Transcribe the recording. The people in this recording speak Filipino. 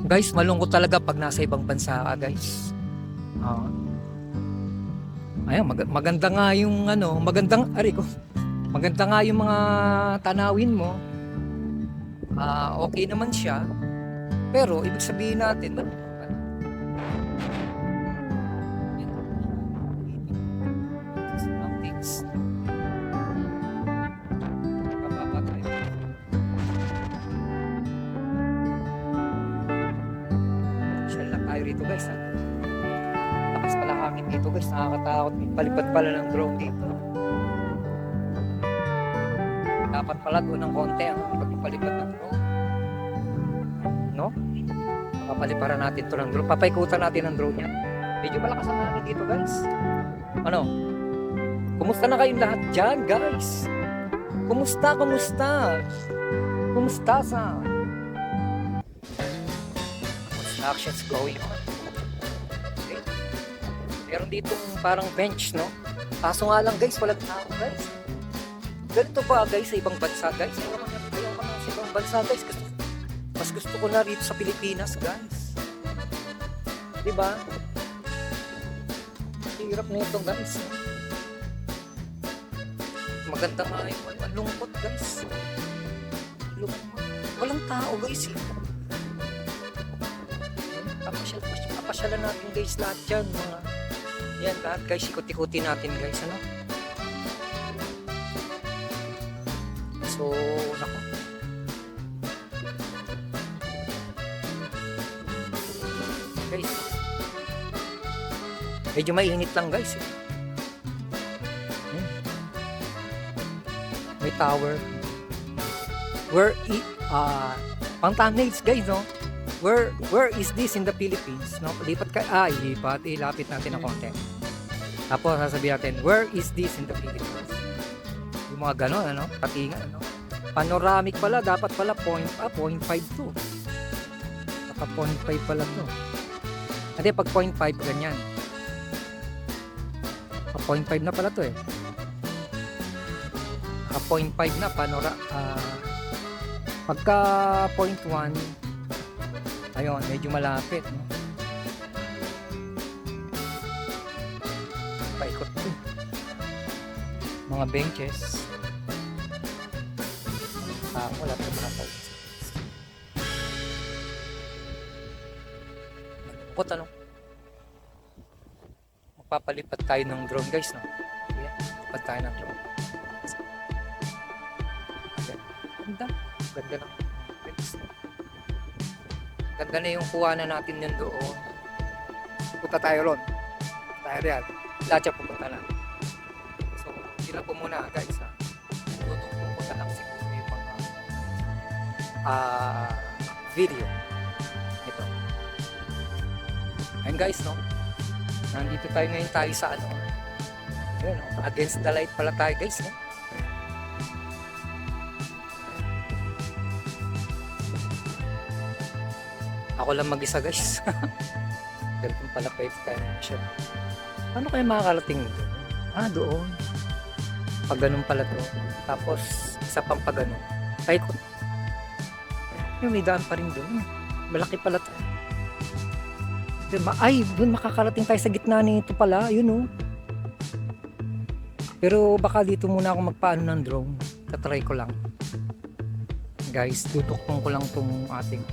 Guys, malungkot talaga pag nasa ibang bansa ka, guys. Ah. Ayan, maganda nga yung ano, maganda nga yung mga tanawin mo. Okay naman siya. Pero ibig sabihin natin, surroundings. Bababa tayo. Shell lang tayo rito, guys. Ha? Lakas pala hangin dito, guys. Nakakatakot. Palipad pala ng drone dito. Dapat pala doon ng konti ang pagpalipad ng drone. No? Papaliparan natin to ng drone. Papaikutan natin ang drone yan. Medyo malakas ang hangin dito, guys. Ano? Kumusta na kayong lahat dyan, guys? Kumusta? Kumusta sa? Construction's going on. Okay. Meron ditong parang bench, no? Kaso nga lang, guys, walang tao, guys. Ganito ba, guys, sa ibang bansa, guys? Ayaw ko na sa ibang bansa, guys. Mas gusto ko na rito sa Pilipinas, guys. Diba? Hirap na ito, guys. Maganda nga yung lungkot, guys. Walang tao, guys. Kapasyalan natin, guys, lahat dyan. Yan, lahat, guys. Ikot-ikutin natin, guys. Ano? So, nako. Guys, medyo mainit lang, guys. May tower. Pang thumbnails, guys, no? Where is this in the Philippines? No? Ilapit natin ng konti. Tapos sasabihin natin, where is this in the Philippines? Yung mga ganon, ano? Patingan, ano? Panoramic pala, dapat pala 0.5 to. Naka 0.5 pala to. Hindi, pag 0.5, ganyan. 0.5 na pala to eh. 0.5 na pagka 0.1 ayun, medyo malapit, no? Paikot to mga benches. Wala pa mga malungkot, ano? Magpapalipat tayo ng drone, guys, no? Ayan, lipat tayo ng drone. Ganda ng ganda na yung kuhanan natin yun doon. Punta tayo ron. Tayo real. Lahat siya pupunta na. So, sila po muna, guys, ha. Pupunta lang siguro yung mga video. Ito. Ayun, guys, no? Nandito tayo ngayon sa ano. Ayun, no? Against the light pala tayo, guys, no? Ako lang mag-isa, guys. Pero kung pala pwede tayo na siya. Paano kaya makakarating doon? Doon. Pag ganun pala to. Tapos, isa pang pag ganun. Paikot. Yung may daan pa rin doon. Malaki pala to. Diba? Ay, doon makakarating tayo sa gitna nito pala. Yun, oh. Pero baka dito muna ako magpaano ng drone. Tatry ko lang. Guys, tutukpong ko lang tong ating